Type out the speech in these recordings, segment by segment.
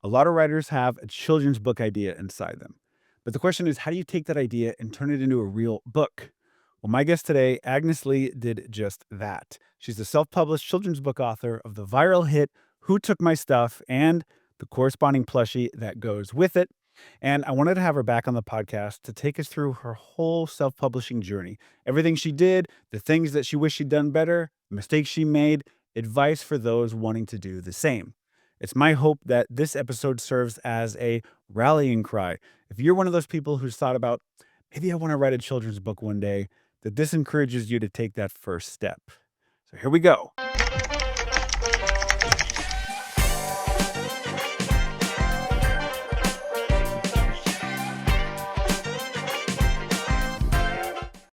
A lot of writers have a children's book idea inside them. But the question is, how do you take that idea and turn it into a real book? Well, my guest today, Agnes Lee, did just that. She's a self published children's book author of the viral hit Who Took My Stuff and the corresponding plushie that goes with it. And I wanted to have her back on the podcast to take us through her whole self publishing journey, everything she did, the things that she wished she'd done better, mistakes she made, advice for those wanting to do the same. It's my hope that this episode serves as a rallying cry. If you're one of those people who's thought about, maybe I want to write a children's book one day, that this encourages you to take that first step. So here we go.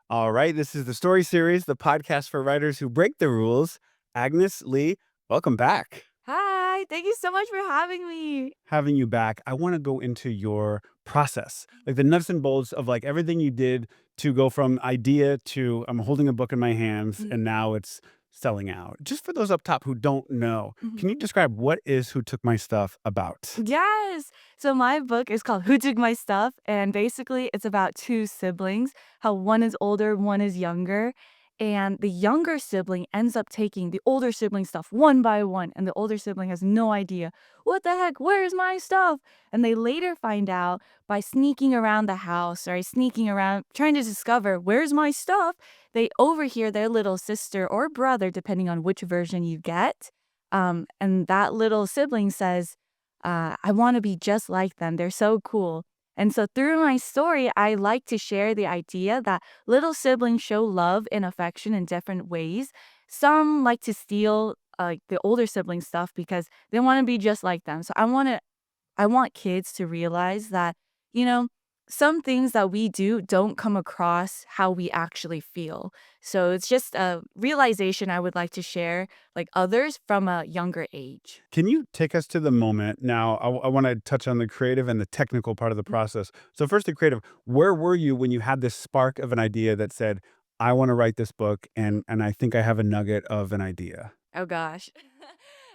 All right, this is the story series, the podcast for writers who break the rules. Agnes Lee, welcome back. Hi, thank you so much for having me. Having you back, I want to go into your process, like the nuts and bolts of like everything you did to go from idea to I'm holding a book in my hands Mhm, and now it's selling out. Just for those up top who don't know, mhm. can you describe what is Who Took My Stuff about? Yes. So my book is called Who Took My Stuff? And basically it's about two siblings, how one is older, one is younger. And the younger sibling ends up taking the older sibling's stuff one by one. And the older sibling has no idea, what the heck, where's my stuff? And they later find out by sneaking around the house or sneaking around trying to discover where's my stuff. They overhear their little sister or brother, depending on which version you get. And that little sibling says, I want to be just like them. They're so cool. And so through my story, I like to share the idea that little siblings show love and affection in different ways. Some like to steal the older sibling stuff because they want to be just like them. So I want kids to realize that, you know, some things that we do don't come across how we actually feel. So it's just a realization I would like to share, like others from a younger age. Can you take us to the moment? Now, I want to touch on the creative and the technical part of the process. So, first, the creative. Where were you when you had this spark of an idea that said, I want to write this book and I think I have a nugget of an idea? Oh gosh.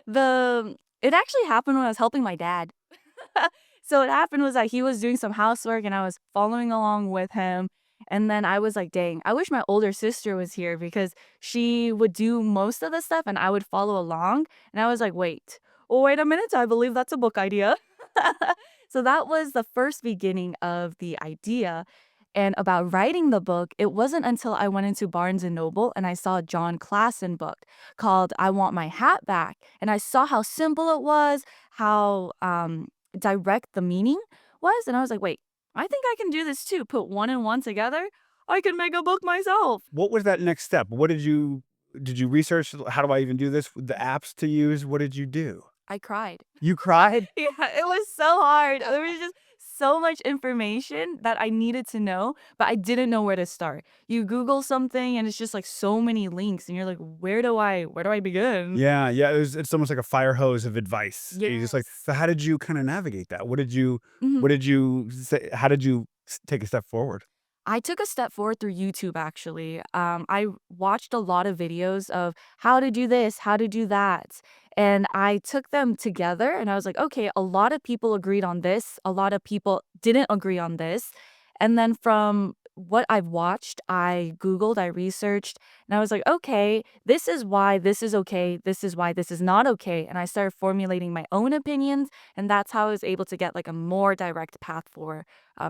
It actually happened when I was helping my dad. So what happened was that he was doing some housework and I was following along with him. And then I was like, dang, I wish my older sister was here because she would do most of the stuff and I would follow along. And I was like, wait a minute. I believe that's a book idea. So that was the first beginning of the idea. And about writing the book, it wasn't until I went into Barnes and Noble and I saw a John Klassen book called I Want My Hat Back. And I saw how simple it was, how direct the meaning was. And I was like, wait, I think I can do this too. Put one and one together. I can make a book myself. What was that next step? What did you research? How do I even do this? The apps to use? What did you do? I cried. You cried? Yeah, it was so hard. There was just so much information that I needed to know, but I didn't know where to start. You Google something and it's just like so many links and you're like, where do I begin? Yeah, yeah. It's almost like a fire hose of advice. And you're just like, Yes. so how did you kind of navigate that? Mhm. What did you say? How did you take a step forward? I took a step forward through YouTube actually. I watched a lot of videos of how to do this, how to do that. And I took them together and I was like, okay, a lot of people agreed on this, a lot of people didn't agree on this. And then from what I've watched, I Googled, I researched, and I was like, okay, this is why this is okay, this is why this is not okay. And I started formulating my own opinions, and that's how I was able to get like a more direct path for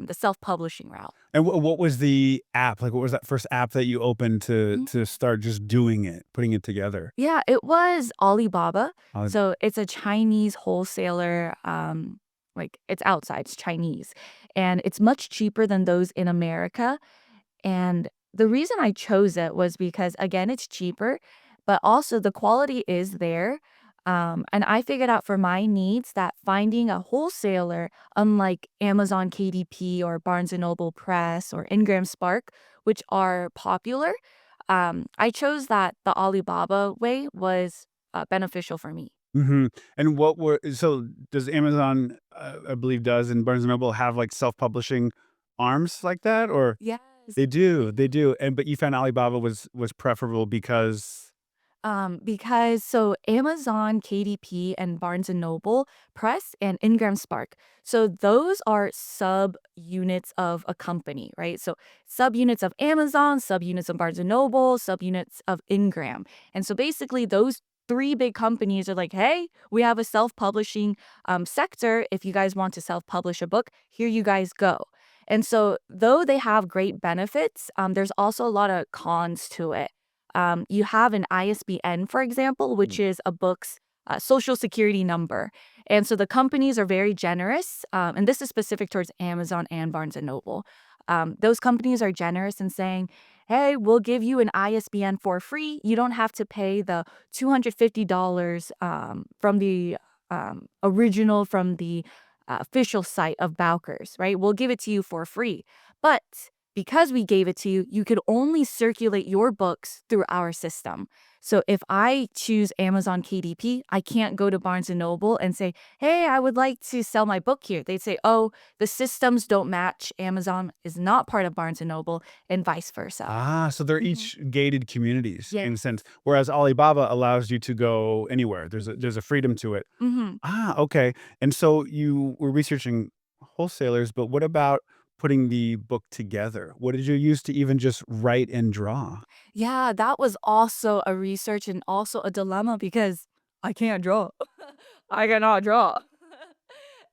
the self publishing route. And what was the app? Like, what was that first app that you opened to start just doing it, putting it together? Yeah, it was Alibaba. Uh, So it's a Chinese wholesaler. Like it's outside, it's Chinese, and it's much cheaper than those in America. And the reason I chose it was because again, it's cheaper, but also the quality is there. And I figured out for my needs that finding a wholesaler, unlike Amazon KDP or Barnes and Noble Press or Ingram Spark, which are popular, I chose that the Alibaba way was beneficial for me. mhm. And what were so does Amazon, I believe does, and Barnes& and Noble have, like, self-publishing arms like that? Or Yes. they do, and but you found Alibaba was preferable because Because so Amazon, KDP, and Barnes& and Noble Press and Ingram Spark. So those are sub-units of a company, right? So subunits of Amazon, subunits of Barnes& and Noble, subunits of Ingram. And so basically those three big companies are like, hey, we have a self-publishing sector. If you guys want to self-publish a book, here you guys go. And so though they have great benefits, there's also a lot of cons to it. You have an ISBN, for example, which is a book's social security number. And so the companies are very generous, and this is specific towards Amazon and Barnes& and Noble. Those companies are generous in saying, hey, we'll give you an ISBN for free. You don't have to pay the $250 from the original, from the official site of Bowker's, right? We'll give it to you for free. But because we gave it to you, you could only circulate your books through our system. So if I choose Amazon KDP, I can't go to Barnes& and Noble and say, hey, I would like to sell my book here. They'd say, oh, the systems don't match. Amazon is not part of Barnes& and Noble, and vice versa. Ah, so they're Mhm. each gated communities Yeah. in a sense, whereas Alibaba allows you to go anywhere. There's a freedom to it. Mhm. Ah, okay. And so you were researching wholesalers, but what about putting the book together? What did you use to even just write and draw? Yeah, that was also a research and also a dilemma because I can't draw. I cannot draw.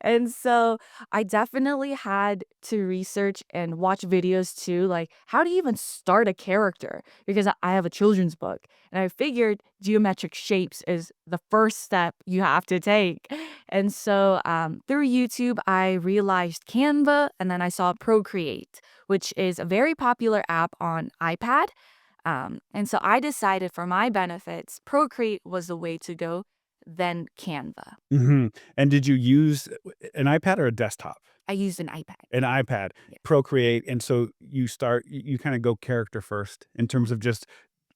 And so I definitely had to research and watch videos too, like how do you even start a character? Because I have a children's book and I figured geometric shapes is the first step you have to take. And so through YouTube, I realized Canva and then I saw Procreate, which is a very popular app on iPad. And so I decided for my benefits, Procreate was the way to go, then Canva. Mhm. And did you use an iPad or a desktop? I used an iPad. An iPad, Yeah. Procreate, and so you kinda go character first in terms of just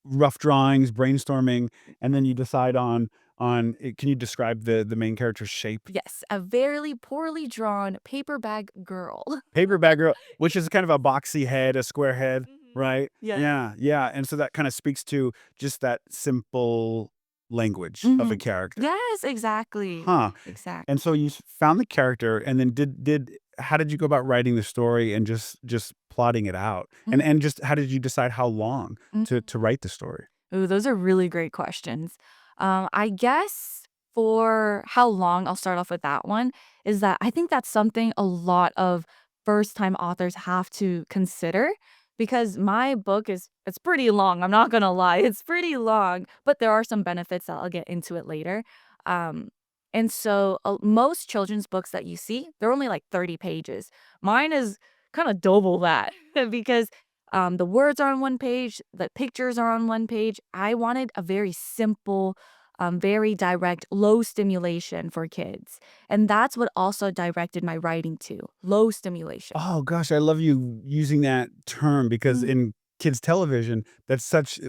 rough drawings, brainstorming, and then you decide on can you describe the main character's shape? Yes, a very poorly drawn paper bag girl. Paper bag girl, which is kind of a boxy head, a square head, Mhm. right? Yes. Yeah, yeah, and so that kinda speaks to just that simple language of a Mhm. character. Yes, exactly. Huh, and Exactly. so you found the character, and then did how did you go about writing the story and just plotting it out? Mhm. And just how did you decide how long Mhm. to write the story? Ooh, those are really great questions. I guess for how long, I'll start off with that one, is that I think that's something a lot of first-time authors have to consider because my book is it's pretty long, I'm not gonna lie, it's pretty long, but there are some benefits that I'll get into it later. Um, and so, most children's books that you see, they're only like 30 pages. Mine is kinda double that because the words are on one page, the pictures are on one page. I wanted a very simple, very direct, low stimulation for kids. And that's what also directed my writing to low stimulation. Oh gosh, I love you using that term because Mhm. in kids television, that's such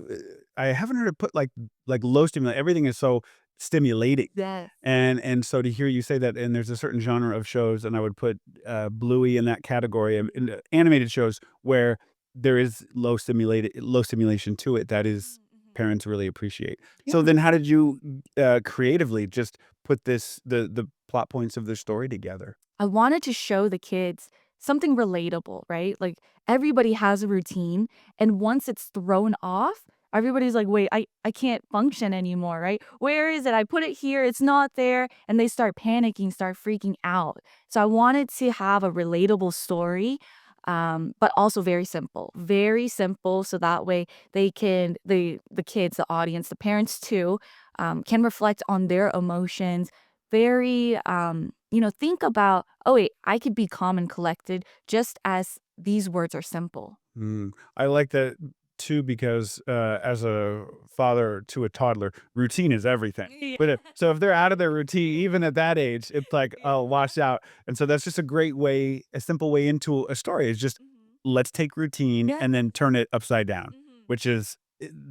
I haven't heard it put like low stimulate. Everything is so stimulating. Yes. And so to hear you say that, and there's a certain genre of shows, and I would put Bluey in that category of in animated shows where there is low stimulation to it that is Mhm, mhm. parents really appreciate. Yeah. So then how did you creatively just put the plot points of the story together? I wanted to show the kids something relatable, right? Like everybody has a routine, and once it's thrown off, everybody's like, "Wait, I can't function anymore, right? Where is it? I put it here, it's not there." And they start panicking, start freaking out. So I wanted to have a relatable story, but also very simple, so that way they can the kids, the audience, the parents too, can reflect on their emotions very, think about, "Oh, wait, I could be calm and collected just as these words are simple." Mm, I like that too because, as a father to a toddler, routine is everything. Yeah. But so if they're out of their routine, even at that age, it's like, oh, watch out. And so that's just a great way, a simple way into a story is just Mhm. let's take routine Yeah. and then turn it upside down, Mhm. which is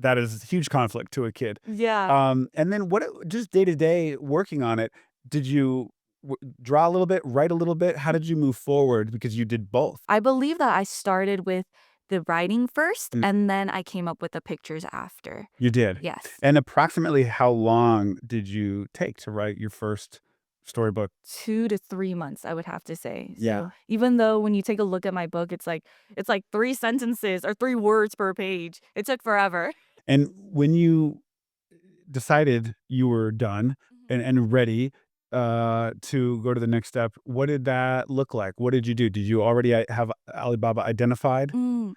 that is huge conflict to a kid. Yeah. And then just day to day working on it, did you draw a little bit, write a little bit? How did you move forward because you did both? I believe that I started with the writing first, Mm, and then I came up with the pictures after. you did. Yes. And approximately how long did you take to write your first storybook? 2 to 3 months, I would have to say. Yeah. So, even though when you take a look at my book, it's like 3 sentences or 3 words per page. It took forever. And when you decided you were done Mhm. and ready to go to the next step, what did that look like? What did you do? Did you already have Alibaba identified? Mm.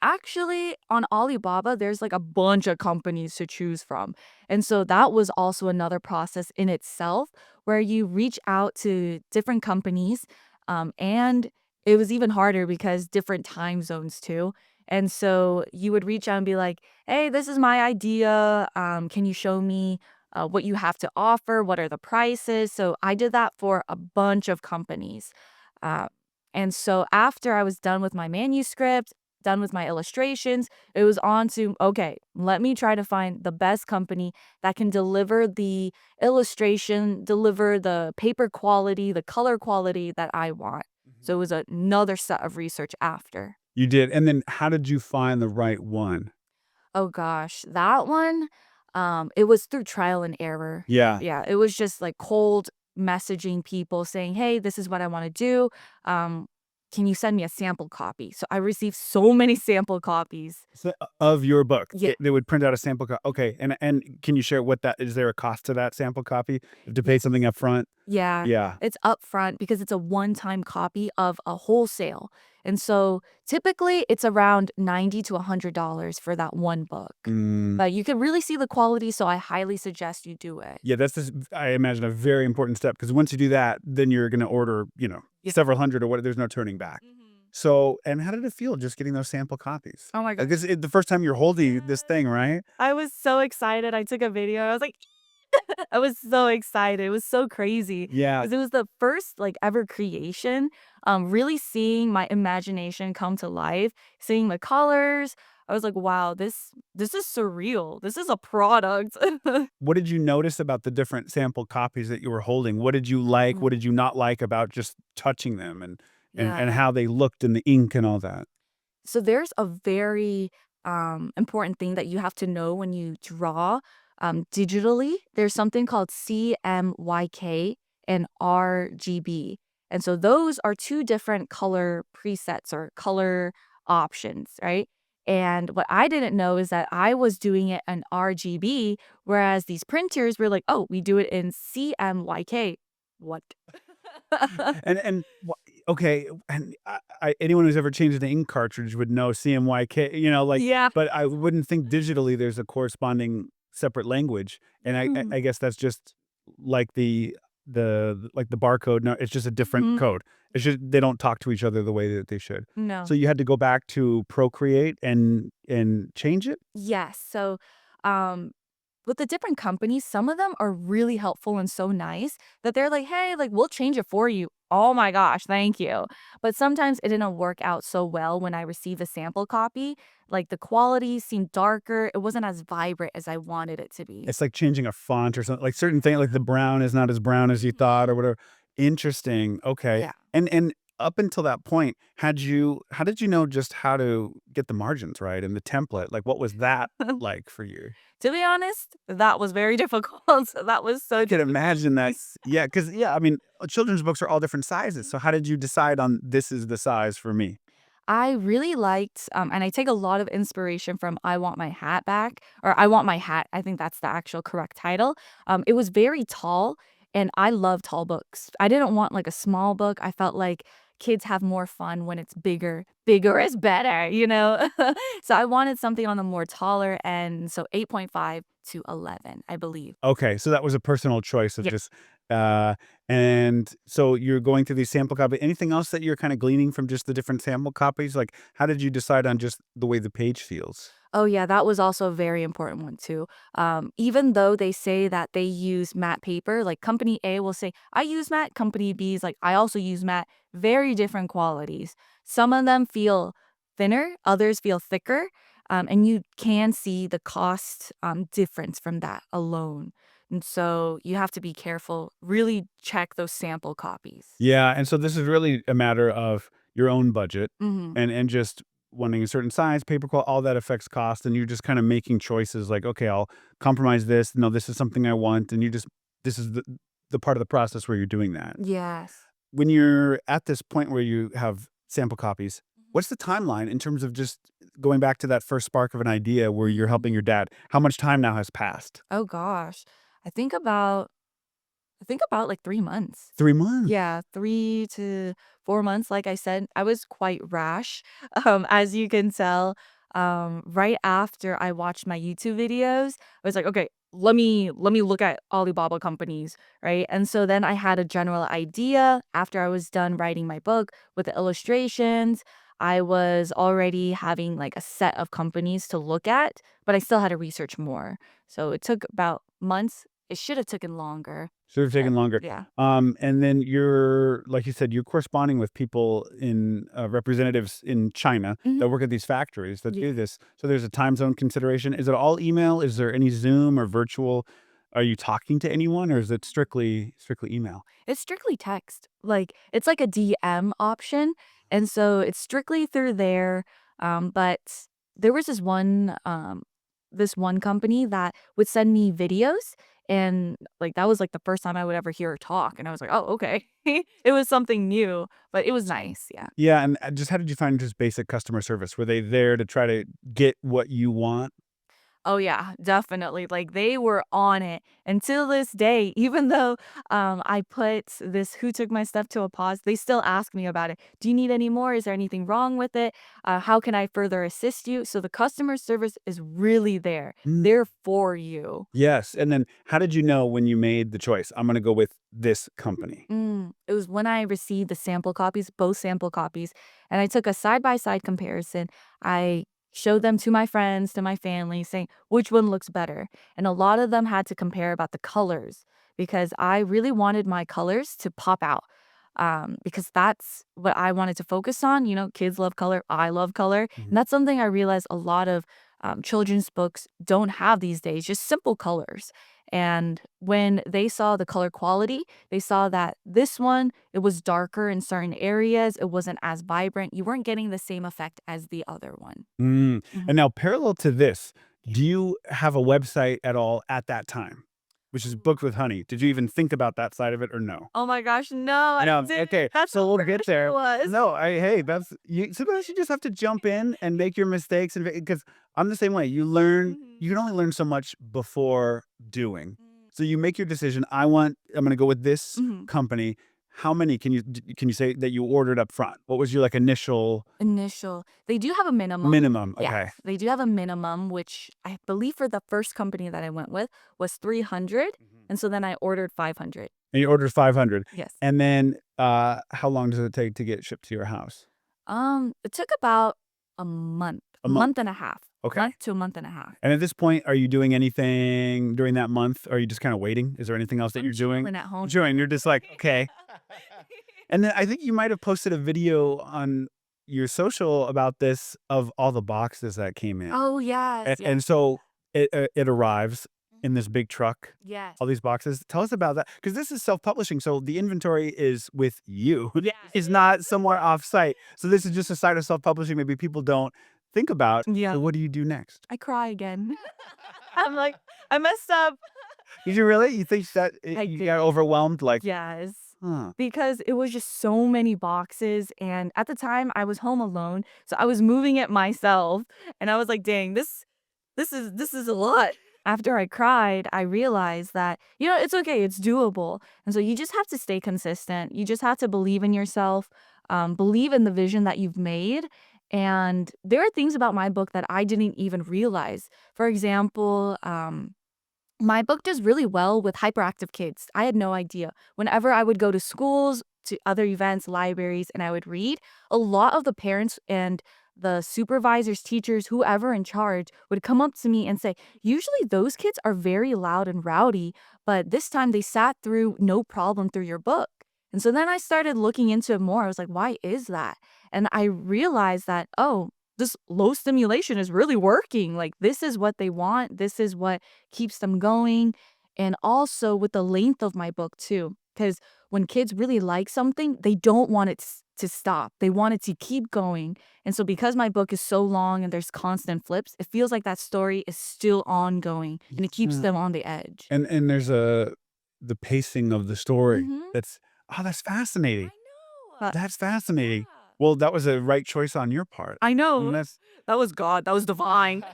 Actually, on Alibaba, there's like a bunch of companies to choose from. And so that was also another process in itself where you reach out to different companies. And it was even harder because different time zones too. And so you would reach out and be like, hey, this is my idea. Can you show me what you have to offer? What are the prices? So I did that for a bunch of companies. Uh, and so after I was done with my manuscript, done with my illustrations, it was on to, okay, let me try to find the best company that can deliver the illustration, deliver the paper quality, the color quality that I want. So it was another set of research after. You did. And then how did you find the right one? Oh gosh, that one, it was through trial and error. Yeah. Yeah, it was just like cold messaging people saying, "Hey, this is what I want to do. Um, can you send me a sample copy?" So I received so many sample copies. So, of your book, Yeah. they would print out a sample Mhm. okay, and can you share what that is there a cost to that sample copy? You have to pay Yes. something up front? Yeah, Yeah. it's upfront because it's a one-time copy of a wholesale. And so typically it's around 90 to $100 for that one book. Mm, But you can really see the quality, so I highly suggest you do it. yeah, that's just I imagine, a very important step because once you do that, then you're gonna order, Yeah. several hundred or what there's no turning back. Mhm. So and how did it feel just getting those sample copies? Oh my I god. guess the first time you're holding this Yes. thing, right? I was so excited. I took a video. I was like, I was so excited. It was so crazy Yeah. because it was the first like ever creation. Really seeing my imagination come to life, seeing the colors. I was like, wow, this is surreal. This is a product. What did you notice about the different sample copies that you were holding? What did you like? Mm, What did you not like about just touching them and yeah. how they looked in the ink and all that? So there's a very important thing that you have to know when you draw digitally. There's something called CMYK and RGB. And so those are two different color presets or color options, right? And what I didn't know is that I was doing it in RGB, whereas these printers were like, oh, we do it in CMYK. What? And okay, and anyone who's ever changed an ink cartridge would know CMYK, like, Yeah. but I wouldn't think digitally there's a corresponding separate language, and I Mm. guess that's just like like the barcode. No, it's just a different Mhm. code. It's just they don't talk to each other the way that they should. So No. you had to go back to Procreate and change it. Yes. So, um, with the different companies, some of them are really helpful and so nice that they're like, "Hey, like we'll change it for you." Oh my gosh, thank you. But sometimes it didn't work out so well when I received a sample copy. Like the quality seemed darker. It wasn't as vibrant as I wanted it to be. It's like changing a font or something, like certain thing like the brown is not as brown as you thought or Mhm. whatever. Interesting, okay. Yeah. And up until that point, how did you know just how to get the margins right and the template? Like, what was that like for you? To be honest, that was very difficult. That was I so can difficult. imagine that. Yeah, because yeah, I mean, children's books are all different sizes, so how did you decide on, "This is the size for me"? I really liked, and I take a lot of inspiration from I Want My Hat Back, or I Want My Hat, I think that's the actual correct title. It was very tall, and I love tall books. I didn't want like a small book. I felt like kids have more fun when it's bigger. Bigger is better, you know? So I wanted something on the more taller end, so 8.5 to 11, I believe. Okay, so that was a personal choice of Yeah. just, uh and so you're going through these sample copy anything else that you're kinda gleaning from just the different sample copies? Like, how did you decide on just the way the page feels? Oh, yeah, that was also a very important one too. Even though they say that they use matte paper, like company A will say, I use matte, company B is like, I also use matte, very different qualities. Some of them feel thinner, others feel thicker, and you can see the cost difference from that alone. And so you have to be careful, really check those sample copies. Yeah, and so this is really a matter of your own budget Hmm. and just wanting a certain size, paper quality, all that affects cost, and you're just kinda making choices like, "Okay, I'll compromise this. No, this is something I want," and you just this is the part of the process where you're doing that. Yes. When you're at this point where you have sample copies, Mhm. what's the timeline in terms of just going back to that first spark of an idea where you're Mhm. helping your dad? How much time now has passed? Oh gosh. I think about I think about, like, 3 months. 3 months. Yeah, 3 to 4 months, like I said, I was quite rash, as you can tell. Right after I watched my YouTube videos, I was like, "Okay, let me look at Alibaba companies," right? And so then I had a general idea after I was done writing my book with the illustrations. I was already having, like, a set of companies to look at, but I still had to research more. So it took about months. It should have taken longer, Should have but taken longer. yeah. And then you're like you said, you're corresponding with people in representatives in China Mhm. that work at these factories that Yeah. do this. So there's a time zone consideration. Is it all email? Is there any Zoom or virtual? Are you talking to anyone, or is it strictly email? It's strictly text. Like, it's like a DM option, and so it's strictly through there, but there was this one company that would send me videos, and, like, that was, like, the first time I would ever hear her talk, and I was like, "Oh, okay." It was something new, but it was nice, yeah. Yeah, and just how did you find just basic customer service? Were they there to try to get what you want? Oh, yeah, definitely, like, they were on it until this day, even though, I put this "Who took my stuff" to a pause, they still ask me about it. "Do you need any more? Is there anything wrong with it? How can I further assist you?" So the customer service is really there. Mm, They're for you. yes, and then how did you know when you made the choice, "I'm gonna go with this company"? It was when I received the sample copies, both sample copies, and I took a side-by-side comparison. I showed them to my friends, to my family, saying, "Which one looks better?" And a lot of them had to compare about the colors because I really wanted my colors to pop out, because that's what I wanted to focus on. You know, kids love color, I love color, and Mhm. that's something I realized a lot of, children's books don't have these days, just simple colors. And when they saw the color quality, they saw that this one, it was darker in certain areas, it wasn't as vibrant, you weren't getting the same effect as the other one. And Mhm. now parallel to this, Yeah. do you have a website at all at that time? Which is Ooh. Booked with Honey. Did you even think about that side of it or no? Oh my gosh, no, I I know, didn't. okay, That's so how we'll get rushed I there. was. No, I hey, that's you sometimes you just have to jump in and make your mistakes and because I'm the same way. Mhm. You can only learn so much before doing. Mm. So you make your decision, I'm gonna go with this Mhm. company. How many can you say that you ordered up front? What was your, like, initial Initial they do have a minimum. minimum? Yes, Okay. they do have a minimum, which I believe for the first company that I went with was 300, Mhm. and so then I ordered 500. And you ordered 500. Yes. And then, how long does it take to get shipped to your house? It took about A a month. month and a half, Okay. month to a month and a half. And at this point, are you doing anything during that month? Or are you just kinda waiting? Is there anything else that I'm you're doing? chilling at home. You're just like, "Okay." And then I think you might have posted a video on your social about this of all the boxes that came in. Oh, yes, yes. And so it arrives in this big truck, Yes. all these boxes. Tell us about that because this is self-publishing, so the inventory is with you. Yes, It's it is. not somewhere off-site. So this is just a side of self-publishing maybe people don't think about. Yeah. So what do you do next? I cry again. I'm like, "I messed up." Did you really? You think that I you did. got overwhelmed? Like, Yes. huh. Because it was just so many boxes, and at the time, I was home alone, so I was moving it myself, and I was like, "Dang, this is a lot." After I cried, I realized that, it's okay, it's doable, and so you just have to stay consistent. You just have to believe in yourself, believe in the vision that you've made, and there are things about my book that I didn't even realize. For example, my book does really well with hyperactive kids. I had no idea. Whenever I would go to schools, to other events, libraries, and I would read, a lot of the parents and the supervisors, teachers, whoever in charge would come up to me and say, "Usually those kids are very loud and rowdy, but this time they sat through no problem through your book." And so then I started looking into it more. I was like, why is that? And I realized that, oh, this low stimulation is really working. Like, this is what they want. This is what keeps them going. And also with the length of my book too, because when kids really like something, they don't want it to stop. They want it to keep going. And so because my book is so long and there's constant flips, it feels like that story is still ongoing and it keeps Yeah. them on the edge. And there's the pacing of the story Mhm. that's that's fascinating. I know. That's fascinating. Yeah. Well, that was a right choice on your part. I I mean, know. that's That was God. That was divine.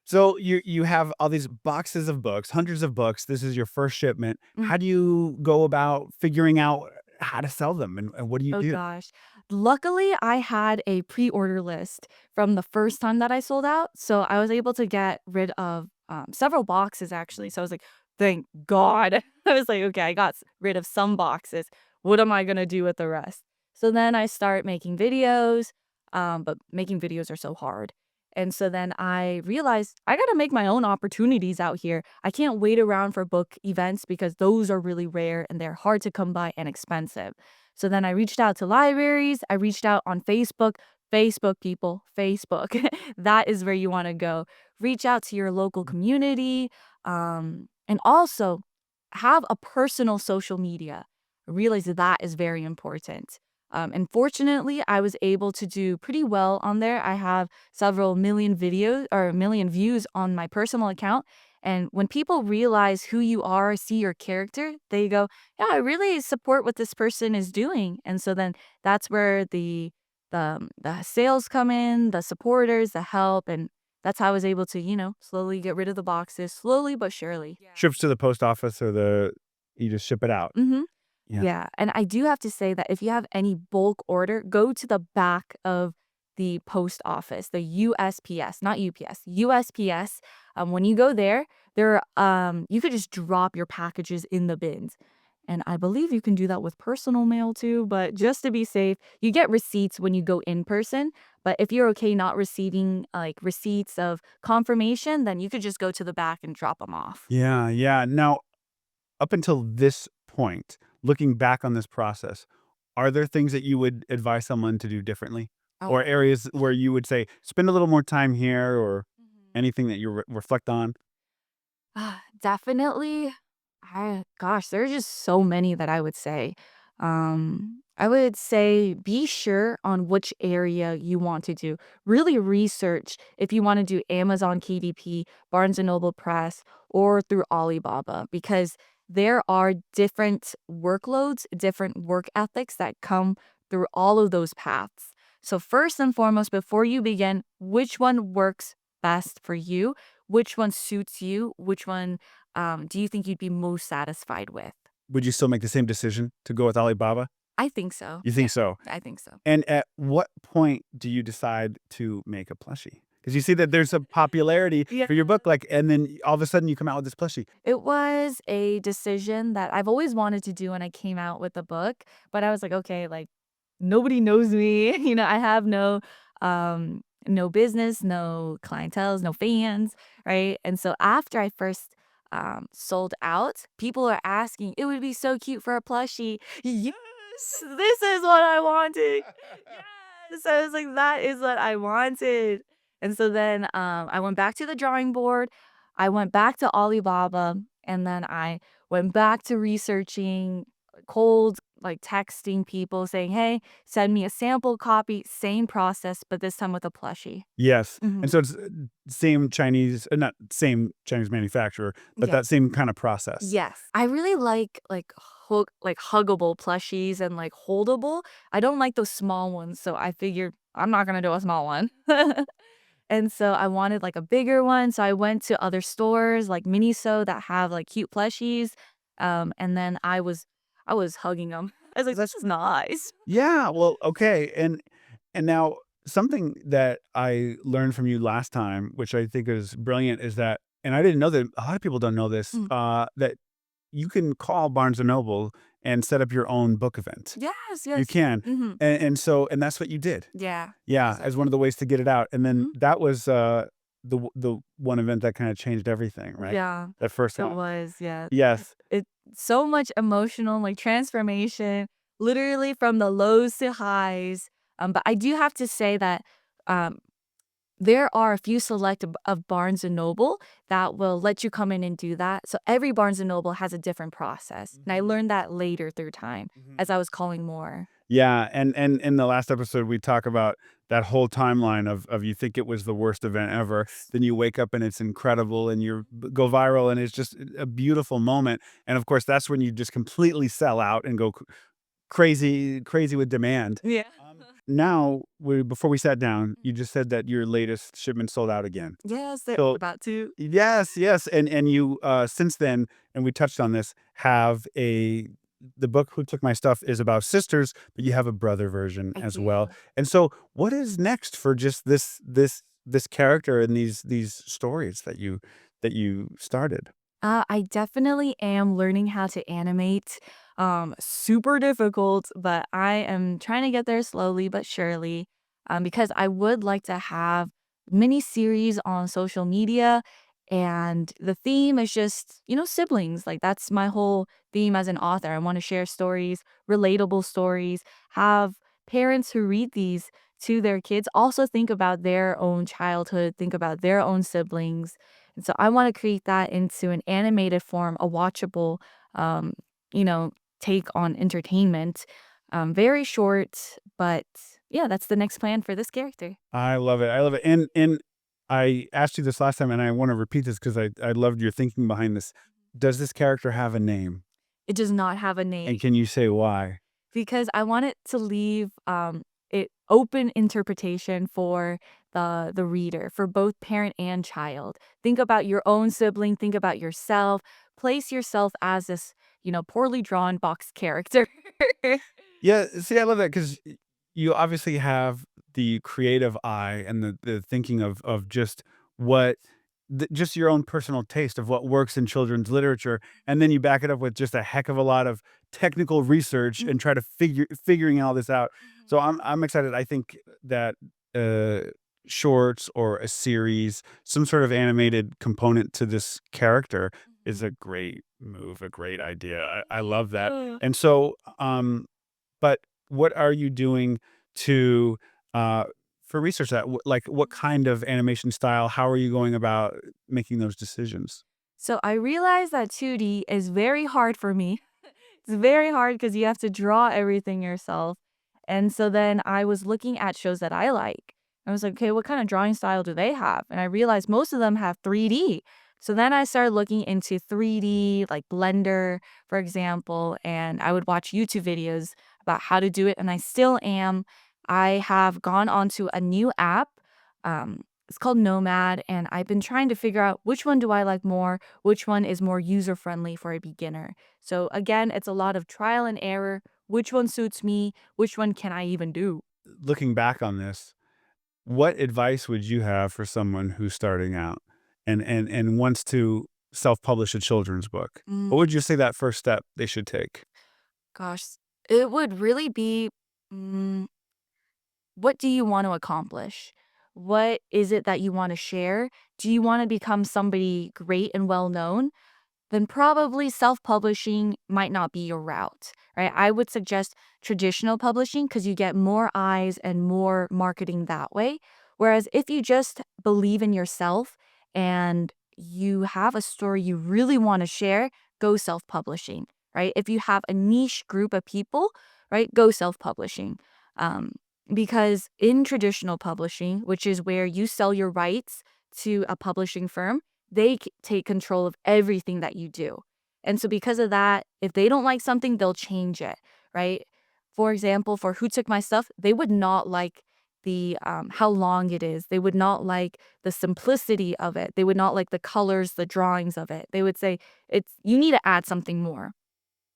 so you have all these boxes of books, hundreds of books. This is your first shipment. Mm. How do you go about figuring out how to sell them, and what do you Oh do? gosh. Luckily, I had a pre-order list from the first time that I sold out, so I was able to get rid of, several boxes actually, so I was like, "Thank God." I was like, "Okay, I got rid of some boxes. What am I gonna do with the rest?" So then I start making videos, but making videos are so hard. And so then I realized I gotta make my own opportunities out here. I can't wait around for book events because those are really rare and they're hard to come by and expensive. So then I reached out to libraries, I reached out on Facebook. Facebook, people, Facebook. That is where you wanna go. Reach out to your local community, and also have a personal social media. I realize that that is very important. And fortunately, I was able to do pretty well on there. I have several million videos or a million views on my personal account. And when people realize who you are, see your character, they go, yeah, I really support what this person is doing. And so then that's where the sales come in, the supporters, the help, and that's how I was able to, slowly get rid of the boxes, slowly but surely. Yeah. Ships to the post office or the you just ship it out? Mhm. Yeah. Yeah, and I do have to say that if you have any bulk order, go to the back of the post office, the USPS, not UPS, USPS. When you go there, you could just drop your packages in the bins. And I believe you can do that with personal mail too, but just to be safe, you get receipts when you go in person. But if you're okay not receiving like receipts of confirmation, then you could just go to the back and drop them off. Yeah, yeah. Now, up until this point, looking back on this process, are there things that you would advise someone to do differently? Oh. Or areas where you would say, spend a little more time here or Mhm. anything that you reflect on? Definitely. Gosh, there's just so many that I would say. I would say be sure on which area you want to do. Really research if you want to do Amazon KDP, Barnes and Noble Press, or through Alibaba because there are different workloads, different work ethics that come through all of those paths. So first and foremost, before you begin, which one works best for you? Which one suits you? Which one, do you think you'd be most satisfied with? Would you still make the same decision to go with Alibaba? I think so. You Yeah, think so? I think so. And at what point do you decide to make a plushie? Because you see that there's a popularity Yeah. for your book, like, and then all of a sudden you come out with this plushie. It was a decision that I've always wanted to do when I came out with the book, but I was like, "Okay, like, nobody knows me." I have no business, no clienteles, no fans, right? And so after I first, sold out, people are asking, "It would be so cute for a plushie." Yes! This is what I wanted. Yes! I was like, "That is what I wanted." And so then, I went back to the drawing board. I went back to Alibaba, and then I went back to researching, cold, like, texting people saying, "Hey, send me a sample copy." Same process, but this time with a plushie. Yes, and Mhm. so it's, same Chinese not same Chinese manufacturer, but Yeah. that same kinda process. Yes. I really like huggable plushies and, like, holdable. I don't like those small ones, so I figured I'm not gonna do a small one. And so I wanted, like, a bigger one, so I went to other stores like Miniso that have, like, cute plushies, and then I was hugging them. I was like, "This is nice." Yeah, well, okay, and now something that I learned from you last time, which I think is brilliant, is that and I didn't know that a lot of people don't know this, Mm. that you can call Barnes& and Noble and set up your own book event. Yes, You yes. can, Mhm. and that's what you did. Yeah. Yeah, Yes, I as one did. of the ways to get it out, and then Mhm. that was, the one event that kinda changed everything, right? Yeah. That first It one. was, yeah. Yes. It so much emotional, like, transformation, literally from the lows to highs, but I do have to say that, um, there are a few select of Barnes& and Noble that will let you come in and do that, so every Barnes& and Noble has a different process, and I Mhm, learned that later through time mhm. as I was calling more. Yeah, and in the last episode, we talk about that whole timeline of you think it was the worst event ever, Yes. then you wake up and it's incredible and go viral and it's just a beautiful moment, and of course, that's when you just completely sell out and go crazy with demand. Yeah. Now, before we sat down, you Mhm. just said that your latest shipment sold out again. Yes, they're So about to. yes, yes, and you, since then, and we touched on this, have the book Who Took My Stuff is about sisters, but you have a brother version I as well, do. and so what is next for just this character and these stories that you started? I definitely am learning how to animate. Super difficult, but I am trying to get there slowly but surely. Because I would like to have mini series on social media, and the theme is just, siblings. Like that's my whole theme as an author. I want to share stories, relatable stories, have parents who read these to their kids also think about their own childhood, think about their own siblings, and so I wanna create that into an animated form, a watchable, um, you know, take on entertainment. Very short, but yeah, that's the next plan for this character. I love it, and I asked you this last time, and I wanna repeat this because I loved your thinking behind this. Does this character have a name, It does not have a name and can you say why? because I want it to leave, it open interpretation for the reader, for both parent and child. Think about your own sibling, think about yourself, place yourself as this, poorly drawn box character. Yeah, see, I love that because you obviously have the creative eye and the thinking of just what just your own personal taste of what works in children's literature, and then you back it up with just a heck of a lot of technical research and try to figuring all this out. So I'm excited. I think that shorts or a series, some sort of animated component to this character is Mhm. a great move, a great idea. I Thank love that. you. And so, but what are you doing to, uh for research that like, what kind of animation style? How are you going about making those decisions? So I realized that 2D is very hard for me. It's very hard because you have to draw everything yourself. And so then I was looking at shows that I like. I was like, okay, what kind of drawing style do they have? And I realized most of them have 3D. So then I started looking into 3D, like Blender, for example, and I would watch YouTube videos about how to do it. And I still am. I have gone onto a new app. It's called Nomad, and I've been trying to figure out which one do I like more, which one is more user friendly for a beginner. So again, it's a lot of trial and error. Which one suits me? Which one can I even do? Looking back on this, what advice would you have for someone who's starting out and wants to self-publish a children's book? Mm, What would you say that first step they should take? gosh, it would really be, mm, what do you want to accomplish? What is it that you want to share? Do you want to become somebody great and well known? Then probably self-publishing might not be your route, right? I would suggest traditional publishing because you get more eyes and more marketing that way. Whereas if you just believe in yourself and you have a story you really want to share, go self-publishing, right? If you have a niche group of people, right, go self-publishing. Um, because in traditional publishing, which is where you sell your rights to a publishing firm, they take control of everything that you do. And so because of that, if they don't like something, they'll change it, right? For example, for Who Took My Stuff, they would not like the how long it is. They would not like the simplicity of it. They would not like the colors, the drawings of it. They would say it's you need to add something more.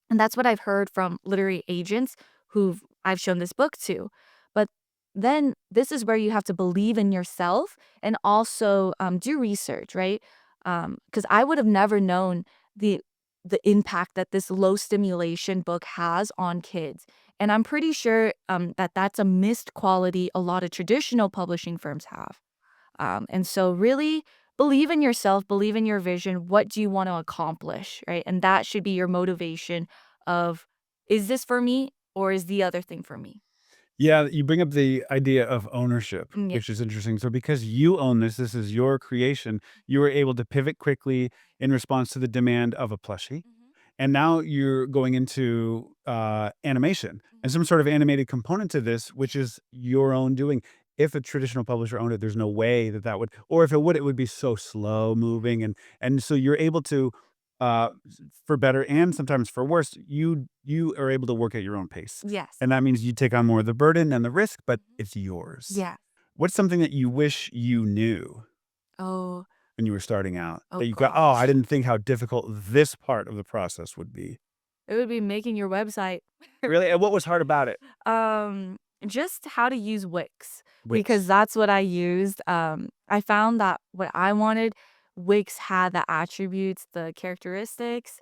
And that's what I've heard from literary agents who I've shown this book to. But then this is where you have to believe in yourself and also do research, right? Because I would have never known the the impact that this low stimulation book has on kids. And I'm pretty sure that that's a missed quality a lot of traditional publishing firms have. And so really believe in yourself, believe in your vision. What do you want to accomplish, right? And that should be your motivation of is this for me or is the other thing for me? Yeah, you bring up the idea of ownership, Yeah. which is interesting. So because you own this is your creation, you were able to pivot quickly in response to the demand of a plushie. and now you're going into, animation and Mhm. some sort of animated component to this, which Yeah. is your own doing. If a traditional publisher owned it, there's no way that that would, or if it would be so slow moving, Yes. and so you're able to, for better and sometimes for worse, you are able to work at your own pace, Yes. and that means you take on more of the burden and the risk, but Mhm. it's yours. Yeah. What's something that you wish you knew Oh, when you were starting out oh that you got, "Oh, I gosh. didn't think how difficult this part of the process would be." It would be making your website. Really? And what was hard about it? Um, just how to use Wix because Wix. that's what I used. I found that what I wanted, Wix had the attributes, the characteristics.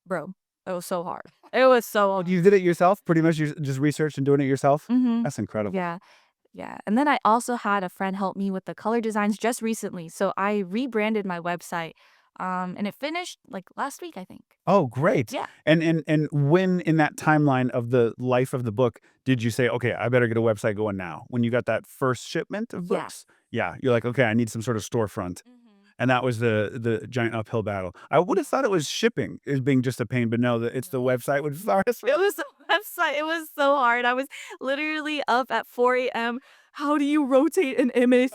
Bro, it was so hard. It was so Oh, hard. you did it yourself? Pretty much you just researched and doing it yourself? Mhm. That's incredible. Yeah. Yeah. And then I also had a friend help me with the color designs just recently. So I rebranded my website. And it finished like last week, I think. Oh, great. Yeah. And when in that timeline of the life of the book did you say, "Okay, I better get a website going now?" When you got that first shipment of Yes. books? Yeah, you're like, "Okay, I need some sort of storefront." Mhm. And that was the giant uphill battle. I would have Yeah. thought it was shipping as being just a pain, but no, it's the No. website which is hardest. It was the website. It was so hard. I was literally up at 4 a.m. How do you rotate an image?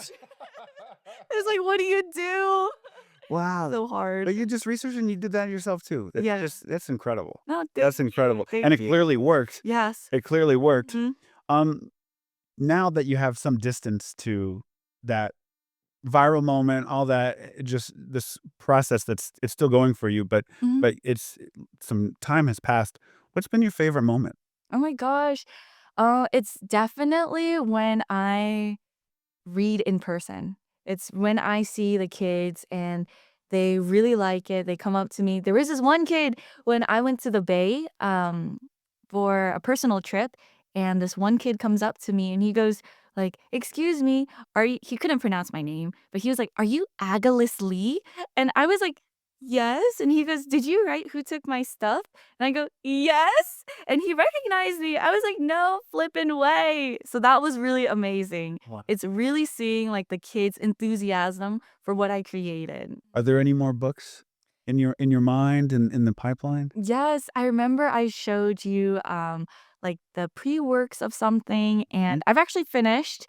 It's like, what do you do? Wow. So hard. But you just researched and you did that yourself too. Yeah. That's incredible. No, thank That's you. incredible, Thank and it you. clearly worked. Yes. It clearly worked. Mhm. Um, Now that you have some distance to that viral moment, all that, just this process that's it's still going for you, Mhm. but it's some time has passed. What's been your favorite moment? Oh my gosh. It's definitely when I read in person. It's when I see the kids and they really like it. They come up to me. There was this one kid when I went to the Bay for a personal trip, and this one kid comes up to me and he goes like, "Excuse me, are you?" He couldn't pronounce my name, but he was like, "Are you Agnes Lee?" And I was like, "Yes." And he goes, "Did you write Who Took My Stuff?" And I go, "Yes." And he recognized me. I was like, "No flipping way." So that was really amazing. Wow. It's really seeing, like, the kids' enthusiasm for what I created. Are there any more books in your mind and in the pipeline? Yes, I remember I showed you, like, the pre-works of something, Mhm. and I've actually finished.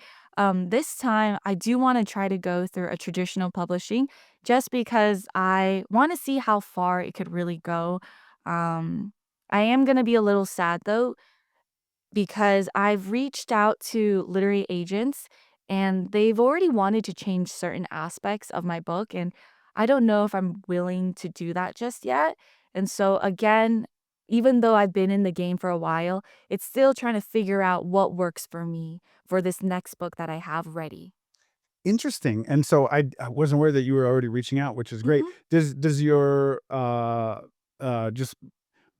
This time, I do wanna try to go through a traditional publishing just because I wanna see how far it could really go. Um, I am gonna be a little sad, though, because I've reached out to literary agents and they've already wanted to change certain aspects of my book. And I don't know if I'm willing to do that just yet. And so, again, even though I've been in the game for a while, it's still trying to figure out what works for me for this next book that I have ready. Interesting, and so I wasn't aware that you were already reaching out, which is great. Mhm. Does your, just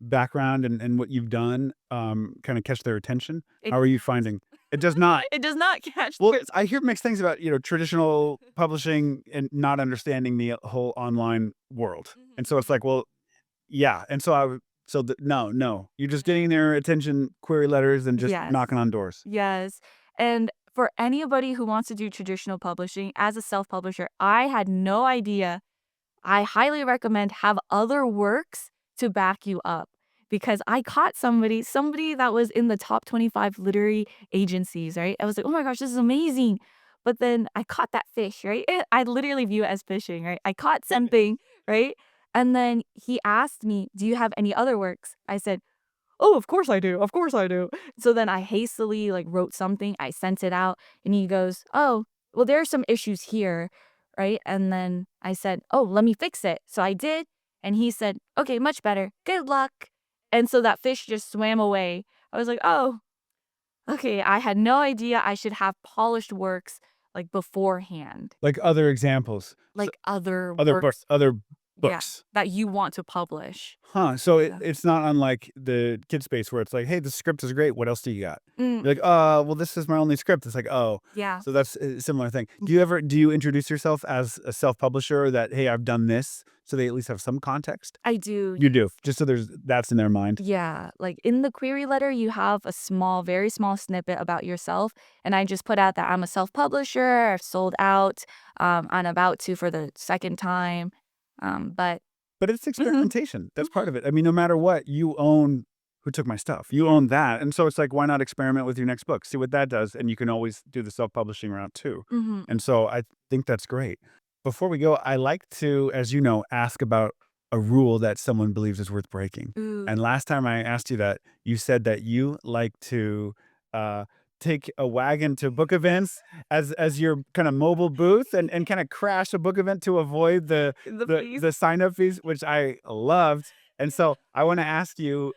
background and what you've done, kinda catch their attention? It How are you does. finding it does not? It does not catch Well, their I hear mixed things about, traditional publishing and not understanding the whole online world, and so it's Mhm. like, well, yeah, and so I would so the no, no, you're just getting No. their attention, query letters, and just Yes. knocking on doors. Yes. And for anybody who wants to do traditional publishing as a self-publisher, I had no idea. I highly recommend have other works to back you up because I caught somebody that was in the top 25 literary agencies, right? I was like, "Oh my gosh, this is amazing." But then I caught that fish, right? I literally view it as fishing, right? I caught something, right? And then he asked me, "Do you have any other works?" I said, "Oh, of course I do. Of course I do." So then I hastily, like, wrote something, I sent it out, and he goes, "Oh, well, there are some issues here," right? And then I said, "Oh, let me fix it." So I did, and he said, "Okay, much better. Good luck." And so that fish just swam away. I was like, "Oh, okay." I had no idea I should have polished works, like, beforehand, Like other examples, like other works. other Yeah, books. that you want to publish. Huh, so Yeah. it's not unlike the kid space where it's like, "Hey, the script is great, what else do you got?" Mm, You're like, well, this is my only script." It's like, "Oh." yeah. So that's a similar thing. Do you introduce yourself as a self-publisher that, "Hey, I've done this," so they at least have some context? I do. You do, just so there's that's in their mind. Yeah, like in the query letter, you have a small, very small snippet about yourself. And I just put out that I'm a self publisher, I've sold out, I'm about to for the second time. But But it's Mhm. experimentation. That's part of it. I mean, no matter what, you own Who Took My Stuff. You own that. And so it's like, why not experiment with your next book? See what that does. And you can always do the self-publishing route too. Mhm. And so I think that's great. Before we go, I like to, as you know, ask about a rule that someone believes is worth breaking. Ooh. And last time I asked you that, you said that you like to uh, take a wagon to book events as your kind of mobile booth and kind of crash a book event to avoid the The the feast. the sign up fees, which I loved. And so I want to ask you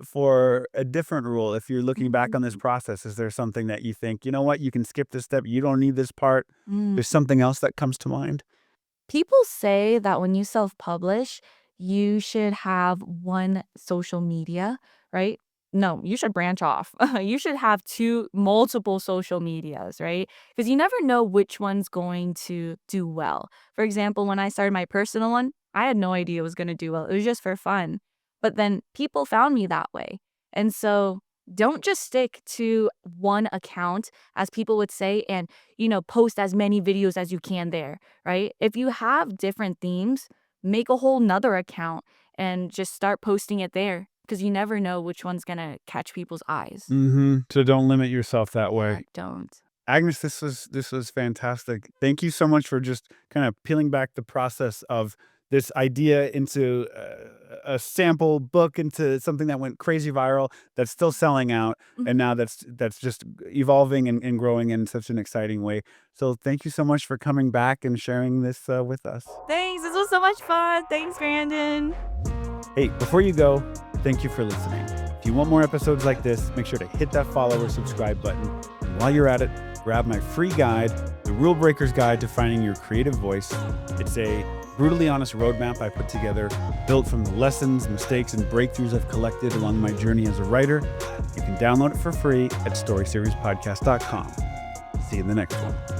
for a different rule. If you're looking back on this Mhm. process, is there something that you think, you know what, you can skip this step, you don't need this part? Mm. There's something else that comes to mind? People say that when you self-publish, you should have one social media, right? No, you should branch off. You should have multiple social medias, right? Because you never know which one's going to do well. For example, when I started my personal one, I had no idea it was going to do well. It was just for fun. But then people found me that way. And so don't just stick to one account, as people would say, and, post as many videos as you can there, right? If you have different themes, make a whole nother account and just start posting it there because you never know which one's gonna catch people's eyes. So don't limit yourself that Yeah, way. don't. Agnes, this was fantastic. Thank you so much for just kind of peeling back the process of this idea into a sample book, into something that went crazy viral, that's still selling out, and Mhm. now that's just evolving and growing in such an exciting way. So thank you so much for coming back and sharing this with us. Thanks. This was so much fun. Thanks, Brandon. Hey, before you go, thank you for listening. If you want more episodes like this, make sure to hit that follow or subscribe button. And while you're at it, grab my free guide, The Rule Breaker's Guide to Finding Your Creative Voice. It's a brutally honest roadmap I put together, built from the lessons, mistakes, and breakthroughs I've collected along my journey as a writer. You can download it for free at storyseriespodcast.com. See you in the next one.